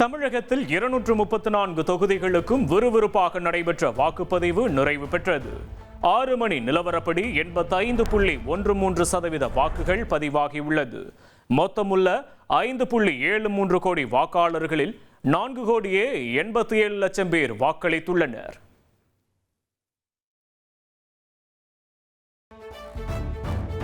தமிழகத்தில் 234 தொகுதிகளுக்கும் விறுவிறுப்பாக நடைபெற்ற வாக்குப்பதிவு நிறைவு பெற்றது. 6 மணி நிலவரப்படி 85.13% வாக்குகள் பதிவாகியுள்ளது. மொத்தமுள்ள 5.73 கோடி வாக்காளர்களில் 4,87 லட்சம் பேர் வாக்களித்துள்ளனர்.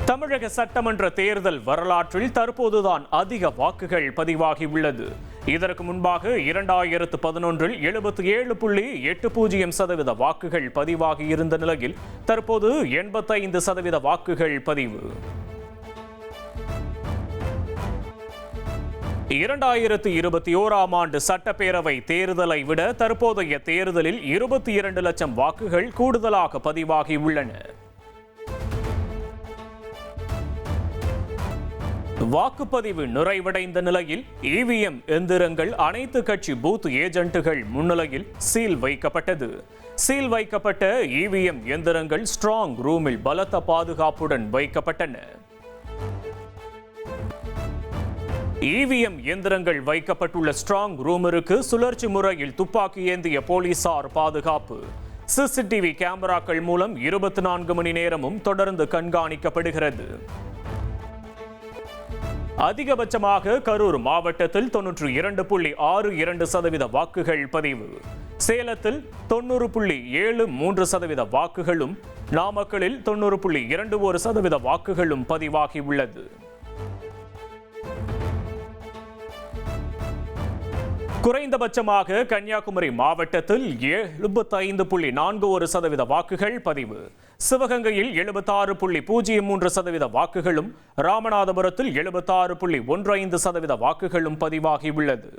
தமிழக சட்டமன்ற தேர்தல் வரலாற்றில் தற்போதுதான் அதிக வாக்குகள் பதிவாகியுள்ளது. இதற்கு முன்பாக 2011 77.80% வாக்குகள் பதிவாகியிருந்த நிலையில் தற்போது 85% வாக்குகள் பதிவு. 2021ஆம் ஆண்டு சட்டப்பேரவை தேர்தலை விட தற்போதைய தேர்தலில் 22 லட்சம் வாக்குகள் கூடுதலாக பதிவாகியுள்ளன. வாக்குப்பதிவு நிறைவடைந்த நிலையில் இவிஎம் எந்திரங்கள் அனைத்து கட்சி பூத் ஏஜென்ட்டுகள் முன்னிலையில் சீல் வைக்கப்பட்டது. சீல் வைக்கப்பட்ட இவிஎம் எந்திரங்கள் ஸ்ட்ராங் ரூமில் பலத்த பாதுகாப்புடன் வைக்கப்பட்டன. இவிஎம் எந்திரங்கள் வைக்கப்பட்டுள்ள ஸ்ட்ராங் ரூமிற்கு சுழற்சி முறையில் துப்பாக்கி ஏந்திய போலீசார் பாதுகாப்பு. சிசிடிவி கேமராக்கள் மூலம் 24 மணி நேரமும் தொடர்ந்து கண்காணிக்கப்படுகிறது. அதிகபட்சமாக கரூர் மாவட்டத்தில் 92.62% வாக்குகள் பதிவு. சேலத்தில் 90.73% வாக்குகளும், நாமக்கலில் 90.21% வாக்குகளும் பதிவாகியுள்ளது. குறைந்தபட்சமாக கன்னியாகுமரி மாவட்டத்தில் 75.41% வாக்குகள் பதிவு. சிவகங்கையில் 76.03% வாக்குகளும், ராமநாதபுரத்தில் 76.15% வாக்குகளும் பதிவாகியுள்ளது.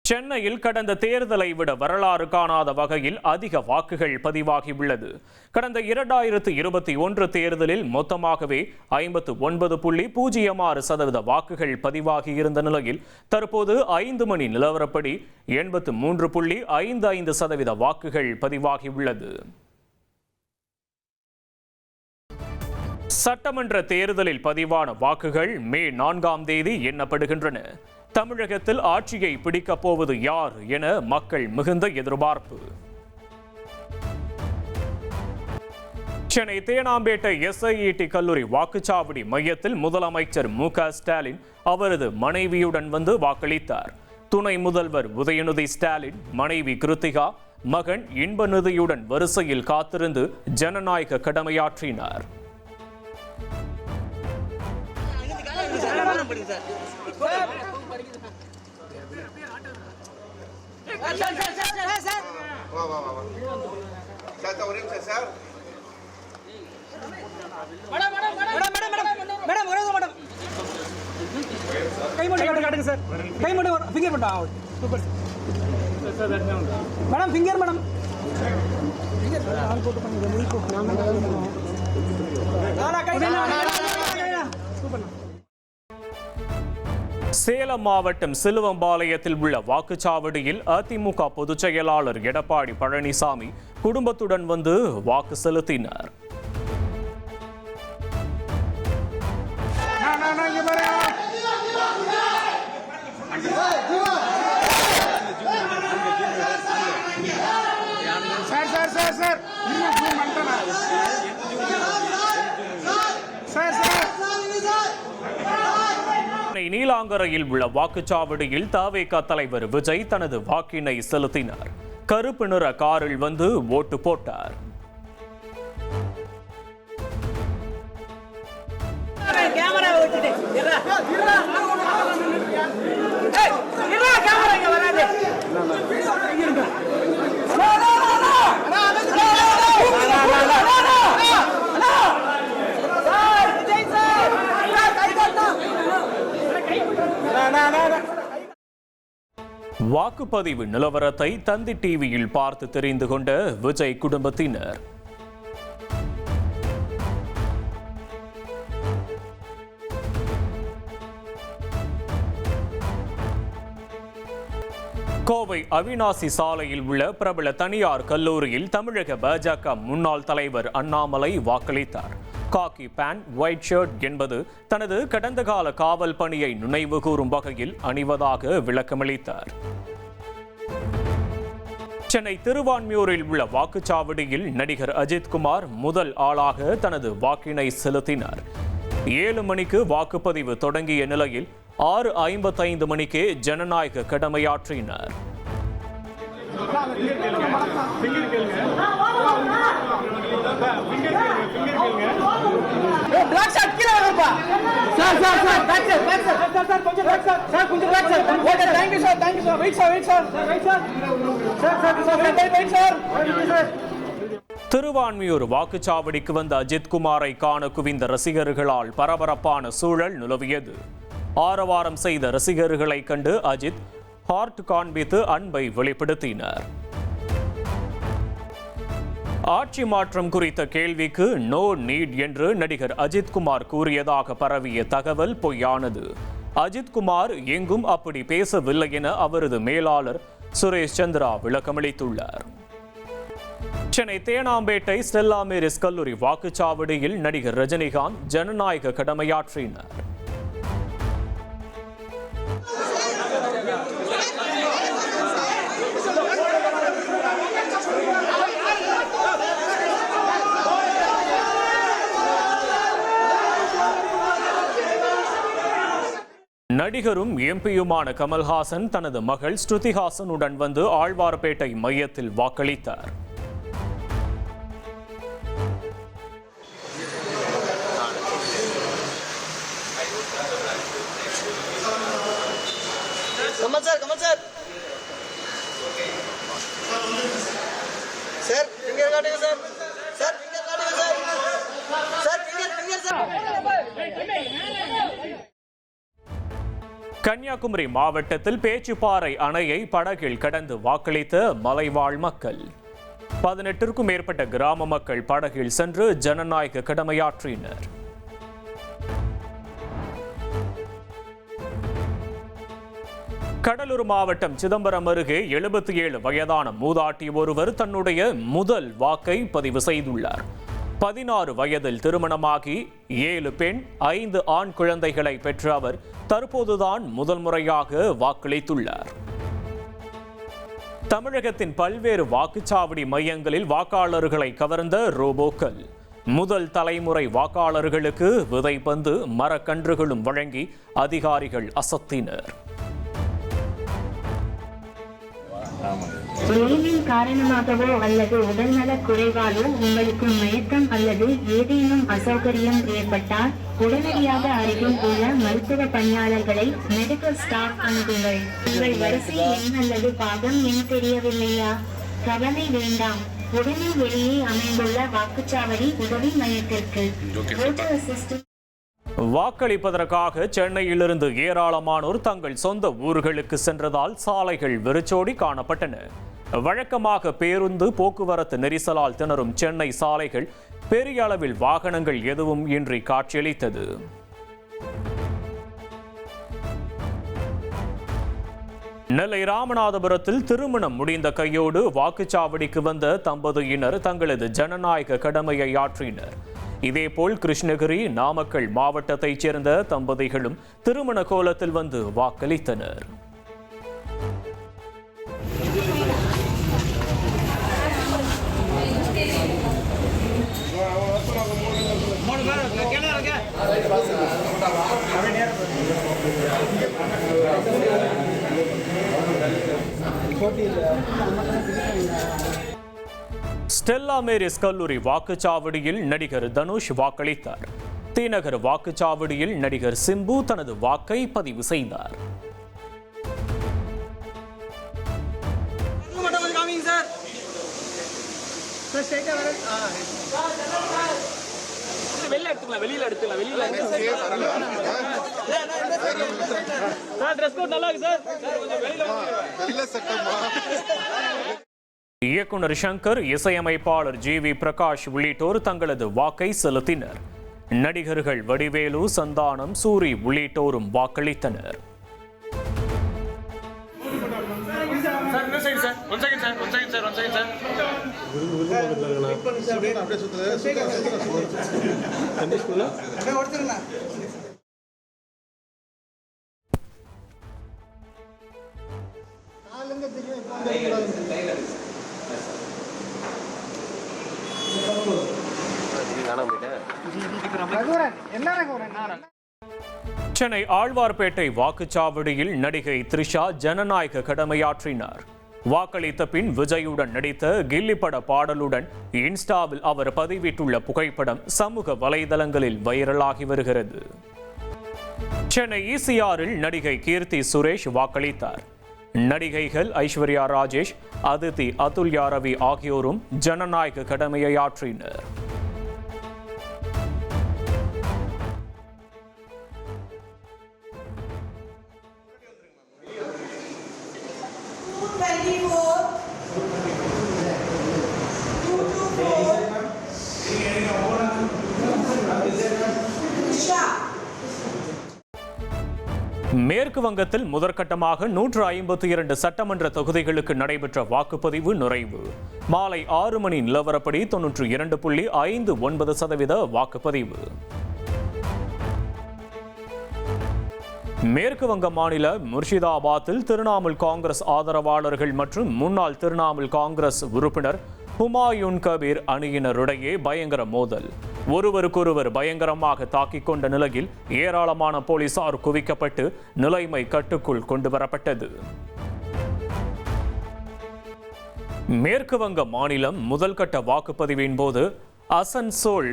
சென்னையில் கடந்த தேர்தலை விட வரலாறு காணாத வகையில் அதிக வாக்குகள் பதிவாகியுள்ளது. கடந்த 2021 தேர்தலில் மொத்தமாகவே 59.06% வாக்குகள் பதிவாகியிருந்த நிலையில் தற்போது 5 மணி நிலவரப்படி 83.55% வாக்குகள் பதிவாகியுள்ளது. சட்டமன்ற தேர்தலில் பதிவான வாக்குகள் மே 4ஆம் தேதி எண்ணப்படுகின்றன. தமிழகத்தில் ஆட்சியை பிடிக்கப் போவது யார் என மக்கள் மிகுந்த எதிர்பார்ப்பு. சென்னை தேனாம்பேட்டை எஸ்ஐஇடி கல்லூரி வாக்குச்சாவடி மையத்தில் முதலமைச்சர் மு.க. ஸ்டாலின் அவரது மனைவியுடன் வந்து வாக்களித்தார். துணை முதல்வர் உதயநிதி ஸ்டாலின், மனைவி கிருத்திகா, மகன் இன்பநிதியுடன் வரிசையில் காத்திருந்து ஜனநாயக கடமையாற்றினார். சேலம் மாவட்டம் சிலுவம்பாளையத்தில் உள்ள வாக்குச்சாவடியில் அதிமுக பொதுச் செயலாளர் எடப்பாடி பழனிசாமி குடும்பத்துடன் வந்து வாக்கு செலுத்தினார். நீலாங்கரையில் உள்ள வாக்குச்சாவடியில் தவேக தலைவர் விஜய் தனது வாக்கினை செலுத்தினார். கருப்பு நிற காரில் வந்து ஓட்டு போட்டார். வாக்குப்பதிவு நிலவரத்தை தந்தி டிவியில் பார்த்து தெரிந்து கொண்ட விஜய் குடும்பத்தினர் கோவை அவிநாசி சாலையில் உள்ள பிரபல தனியார் கல்லூரியில் தமிழக பாஜக முன்னாள் தலைவர் அண்ணாமலை வாக்களித்தார். காக்கி பேண்ட், ஒயிட் ஷர்ட் என்பது தனது கடந்த கால காவல் பணியை நினைவு கூறும் வகையில் அணிவதாக விளக்கமளித்தார். சென்னை திருவான்மியூரில் உள்ள வாக்குச்சாவடியில் நடிகர் அஜித்குமார் முதல் ஆளாக தனது வாக்கினை செலுத்தினார். 7 மணிக்கு வாக்குப்பதிவு தொடங்கிய நிலையில் 6:55 மணிக்கே ஜனநாயக கடமையாற்றினார். திருவான்மியூர் வாக்குச்சாவடிக்கு வந்த அஜித்குமாரை காண குவிந்த ரசிகர்களால் பரபரப்பான சூழல் நிலவியது. ஆரவாரம் செய்த ரசிகர்களை கண்டு அஜித் ஹார்ட் காண்பித்து அன்பை வெளிப்படுத்தினார். ஆட்சி மாற்றம் குறித்த கேள்விக்கு நோ நீட் என்று நடிகர் அஜித்குமார் கூறியதாக பரவிய தகவல் பொய்யானது. அஜித்குமார் எங்கும் அப்படி பேசவில்லை என அவரது மேலாளர் சுரேஷ் சந்திரா விளக்கமளித்துள்ளார். சென்னை தேனாம்பேட்டை ஸ்டெல்லா மேரிஸ் கல்லூரி வாக்குச்சாவடியில் நடிகர் ரஜினிகாந்த் ஜனநாயக கடமையாற்றினார். நடிகரும் எம்பியுமான கமல்ஹாசன் தனது மகள் ஸ்ருதிஹாசனுடன் வந்து ஆழ்வார்பேட்டை மையத்தில் வாக்களித்தார். கன்னியாகுமரி மாவட்டத்தில் பேச்சுப்பாறை அணையை படகில் கடந்து வாக்களித்த மலைவாழ் மக்கள். 18க்கும் மேற்பட்ட கிராம மக்கள் படகில் சென்று ஜனநாயக கடமையாற்றினர். கடலூர் மாவட்டம் சிதம்பரம் அருகே 77 வயதான மூதாட்டி ஒருவர் தன்னுடைய முதல் வாக்கை பதிவு செய்துள்ளார். 16 வயதில் திருமணமாகி 7 பெண் 5 ஆண் குழந்தைகளை பெற்ற அவர் தற்போதுதான் முதல் முறையாக வாக்களித்துள்ளார். தமிழகத்தின் பல்வேறு வாக்குச்சாவடி மையங்களில் வாக்காளர்களை கவர்ந்த ரோபோக்கள். முதல் தலைமுறை வாக்காளர்களுக்கு விதைப்பந்து, மரக்கன்றுகளும் வழங்கி அதிகாரிகள் அசத்தினர். நோயின் காரணமாகவோ அல்லது உடல்நலக் குறைவாலோ உங்களுக்கு மயக்கம் அல்லது ஏதேனும் அசௌகரியம் ஏற்பட்டால் உடனடியாக அருகில் உள்ள மருத்துவ பணியாளர்களை மெடிக்கல் ஸ்டாஃப் அணுகுங்கள். உங்கள் வரிசை எண் அல்லது பாகம் எண் தெரியவில்லையா? கவலை வேண்டாம். உடனே வெளியே அமைந்துள்ள வாக்குச்சாவடி உதவி மையத்திற்கு வாக்களிப்பதற்காக சென்னையிலிருந்து ஏராளமானோர் தங்கள் சொந்த ஊர்களுக்கு சென்றதால் சாலைகள் வெறிச்சோடி காணப்பட்டன. வழக்கமாக பேருந்து போக்குவரத்து நெரிசலால் திணறும் சென்னை சாலைகள் பெரிய அளவில் வாகனங்கள் எதுவும் இன்றி காட்சியளித்தது. நெல்லை ராமநாதபுரத்தில் திருமணம் முடிந்த கையோடு வாக்குச்சாவடிக்கு வந்த தம்பதியினர் தங்களது ஜனநாயக கடமையை ஆற்றினர். இதேபோல் கிருஷ்ணகிரி, நாமக்கல் மாவட்டத்தைச் சேர்ந்த தம்பதிகளும் திருமண கோலத்தில் வந்து வாக்களித்தனர். ஸ்டெல்லா மேரிஸ் கல்லூரி வாக்குச்சாவடியில் நடிகர் தனுஷ் வாக்களித்தார். தீநகர் வாக்குச்சாவடியில் நடிகர் சிம்பு தனது வாக்கை பதிவு செய்தார். இயக்குனர் சங்கர், இசையமைப்பாளர் ஜி.வி. பிரகாஷ் உள்ளிட்டோர் தங்களது வாக்கை செலுத்தினர். நடிகர்கள் வடிவேலு, சந்தானம், சூரி உள்ளிட்டோரும் வாக்களித்தனர். சென்னை ஆழ்வார்பேட்டை வாக்குச்சாவடியில் நடிகை த்ரிஷா ஜனநாயக கடமையாற்றினார். வாக்களித்த பின் விஜயுடன் நடித்த கில்லி பட பாடலுடன் இன்ஸ்டாவில் அவர் பதிவிட்டுள்ள புகைப்படம் சமூக வலைதளங்களில் வைரலாகி வருகிறது. சென்னை ECRல் நடிகை கீர்த்தி சுரேஷ் வாக்களித்தார். நடிகைகள் ஐஸ்வர்யா ராஜேஷ், அதித்தி, அதுல்யா ரவி ஆகியோரும் ஜனநாயக கடமையை ஆற்றினர். மேற்கு வங்கத்தில் முதற்கட்டமாக 152 சட்டமன்ற தொகுதிகளுக்கு நடைபெற்ற வாக்குப்பதிவு நிறைவு. மாலை 6 மணி நிலவரப்படி 92.59% வாக்குப்பதிவு. மேற்கு வங்க மாநில முர்ஷிதாபாத்தில் திரிணாமுல் காங்கிரஸ் ஆதரவாளர்கள் மற்றும் முன்னாள் திரிணாமுல் காங்கிரஸ் உறுப்பினர் ஹுமாயூன் கபீர் அணியினரிடையே பயங்கர மோதல். ஒருவருக்கொருவர் பயங்கரமாக தாக்கிக் கொண்ட நிலையில் ஏராளமான போலீசார் குவிக்கப்பட்டு நிலைமை கட்டுக்குள் கொண்டுவரப்பட்டது. மேற்கு வங்க மாநிலம் முதல் கட்ட வாக்குப்பதிவின் போது அசன்சோல்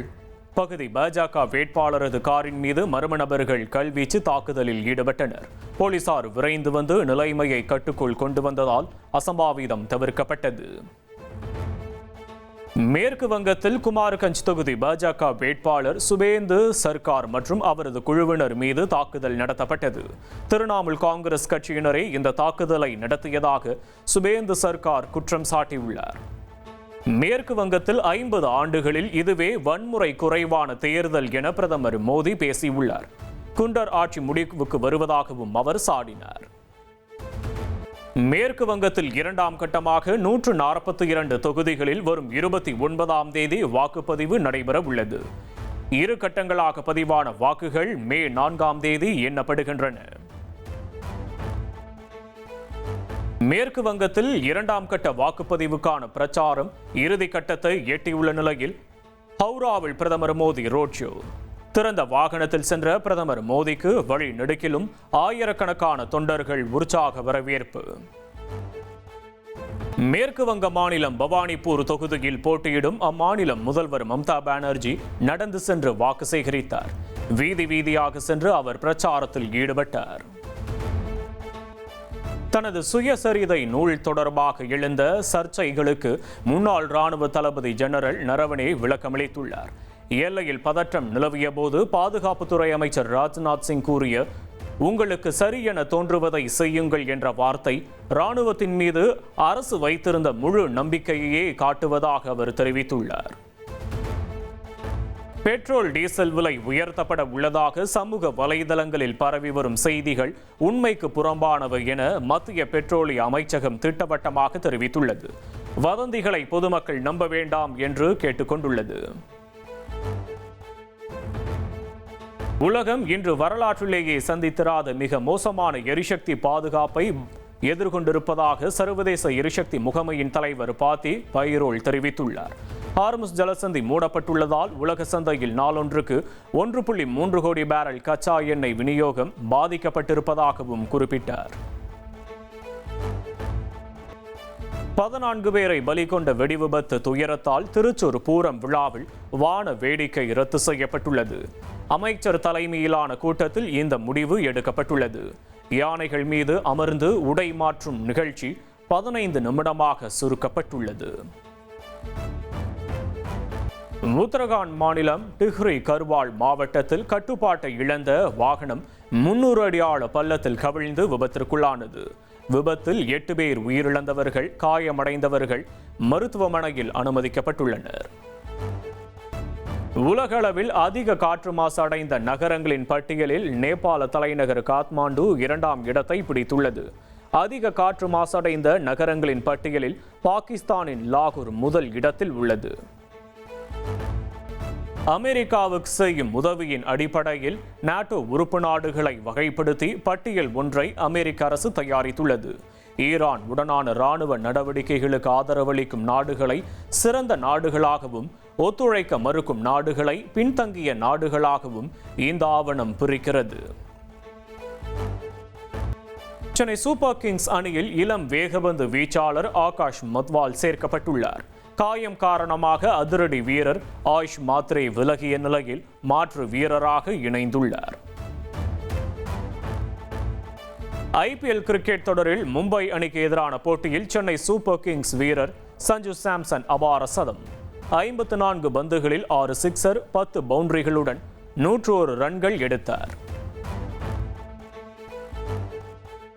பகுதி பாஜக வேட்பாளரது காரின் மீது மர்ம நபர்கள் கல்வீச்சு தாக்குதலில் ஈடுபட்டனர். போலீசார் விரைந்து வந்து நிலைமையை கட்டுக்குள் கொண்டு வந்ததால் அசம்பாவிதம் தவிர்க்கப்பட்டது. மேற்கு வங்கத்தில் குமார்கஞ்ச் தொகுதி பாஜக வேட்பாளர் சுபேந்து சர்க்கார் மற்றும் அவரது குழுவினர் மீது தாக்குதல் நடத்தப்பட்டது. திரிணாமுல் காங்கிரஸ் கட்சியினரே இந்த தாக்குதலை நடத்தியதாக சுபேந்து சர்க்கார் குற்றம் சாட்டியுள்ளார். மேற்கு வங்கத்தில் 50 ஆண்டுகளில் இதுவே வன்முறை குறைவான தேர்தல் என பிரதமர் மோடி பேசியுள்ளார். குண்டர் ஆட்சி முடிவுக்கு வருவதாகவும் அவர் சாடினார். மேற்கு வங்கத்தில் இரண்டாம் கட்டமாக 142 தொகுதிகளில் வரும் 29ஆம் தேதி வாக்குப்பதிவு நடைபெற உள்ளது. 2 கட்டங்களாக பதிவான வாக்குகள் மே 4ஆம் தேதி எண்ணப்படுகின்றன. மேற்கு வங்கத்தில் இரண்டாம் கட்ட வாக்குப்பதிவுக்கான பிரச்சாரம் இறுதி கட்டத்தை எட்டியுள்ள நிலையில் ஹவுராவில் பிரதமர் மோடி ரோட் ஷோ. திறந்த வாகனத்தில் சென்ற பிரதமர் மோடிக்கு வழி நெடுக்கிலும் ஆயிரக்கணக்கான தொண்டர்கள் உற்சாக வரவேற்பு. மேற்கு வங்க மாநிலம் பவானிபூர் தொகுதியில் போட்டியிடும் அம்மாநிலம் முதல்வர் மம்தா பானர்ஜி நடந்து சென்று வாக்கு சேகரித்தார். வீதி வீதியாக சென்று அவர் பிரச்சாரத்தில் ஈடுபட்டார். தனது சுயசரிதை நூல் தொடர்பாக எழுந்த சர்ச்சைகளுக்கு முன்னாள் ராணுவ தளபதி ஜெனரல் நரவனே விளக்கமளித்துள்ளார். எல்லையில் பதற்றம் நிலவிய போது பாதுகாப்புத்துறை அமைச்சர் ராஜ்நாத் சிங் கூறிய "உங்களுக்கு சரி என தோன்றுவதை செய்யுங்கள்" என்ற வார்த்தை ராணுவத்தின் மீது அரசு வைத்திருந்த முழு நம்பிக்கையையே காட்டுவதாக அவர் தெரிவித்துள்ளார். பெட்ரோல் டீசல் விலை உயர்த்தப்பட உள்ளதாக சமூக வலைதளங்களில் பரவி வரும் செய்திகள் உண்மைக்கு புறம்பானவை என மத்திய பெட்ரோலிய அமைச்சகம் திட்டவட்டமாக தெரிவித்துள்ளது. வதந்திகளை பொதுமக்கள் நம்ப வேண்டாம் என்று கேட்டுக்கொண்டுள்ளது. உலகம் இன்று வரலாற்றிலேயே சந்தித்திராத மிக மோசமான எரிசக்தி பாதுகாப்பை எதிர்கொண்டிருப்பதாக சர்வதேச எரிசக்தி முகமையின் தலைவர் பாத்தி பைரோல் தெரிவித்துள்ளார். ஹார்முஸ் ஜலசந்தி மூடப்பட்டுள்ளதால் உலக சந்தையில் நாளொன்றுக்கு 1.3 கோடி பேரல் கச்சா எண்ணெய் விநியோகம் பாதிக்கப்பட்டிருப்பதாகவும் குறிப்பிட்டார். 14 பேரை பலி கொண்ட வெடிவிபத்து துயரத்தால் திருச்சூர் பூரம் விழாவில் வான வேடிக்கை ரத்து செய்யப்பட்டுள்ளது. அமைச்சர் தலைமையிலான கூட்டத்தில் இந்த முடிவு எடுக்கப்பட்டுள்ளது. யானைகள் மீது அமர்ந்து உடை மாற்றும் நிகழ்ச்சி 15 நிமிடமாக சுருக்கப்பட்டுள்ளது. உத்தரகாண்ட் மாநிலம் டிஹ்ரி கர்வால் மாவட்டத்தில் கட்டுப்பாட்டை இழந்த வாகனம் 300 அடி ஆழ பள்ளத்தில் கவிழ்ந்து விபத்திற்குள்ளானது. விபத்தில் 8 பேர் உயிரிழந்தவர்கள், காயமடைந்தவர்கள் மருத்துவமனையில் அனுமதிக்கப்பட்டுள்ளனர். உலகளவில் அதிக காற்று மாசு அடைந்த நகரங்களின் பட்டியலில் நேபாள தலைநகர் காத்மாண்டு 2ஆம் இடத்தை பிடித்துள்ளது. அதிக காற்று மாசடைந்த நகரங்களின் பட்டியலில் பாகிஸ்தானின் லாகூர் முதல் இடத்தில் உள்ளது. அமெரிக்காவுக்கு செய்யும் உதவியின் அடிப்படையில் நாட்டோ உறுப்பு நாடுகளை வகைப்படுத்தி பட்டியல் ஒன்றை அமெரிக்க அரசு தயாரித்துள்ளது. ஈரான் உடனான இராணுவ நடவடிக்கைகளுக்கு ஆதரவளிக்கும் நாடுகளை சிறந்த நாடுகளாகவும், ஒத்துழைக்க மறுக்கும் நாடுகளை பின்தங்கிய நாடுகளாகவும் இந்த ஆவணம் பிரிக்கிறது. சென்னை சூப்பர் கிங்ஸ் அணியில் இளம் வேகப்பந்து வீச்சாளர் ஆகாஷ் மத்வால் சேர்க்கப்பட்டுள்ளார். காயம் காரணமாக அதிரடி வீரர் ஆயுஷ் மாத்ரே விலகிய நிலையில் மாற்று வீரராக இணைந்துள்ளார். ஐபிஎல் கிரிக்கெட் தொடரில் மும்பை அணிக்கு எதிரான போட்டியில் சென்னை சூப்பர் கிங்ஸ் வீரர் சஞ்சு சாம்சன் அபார சதம். 54 பந்துகளில் 6 சிக்சர் 10 பவுண்டரிகளுடன் 101 ரன்கள் எடுத்தார்.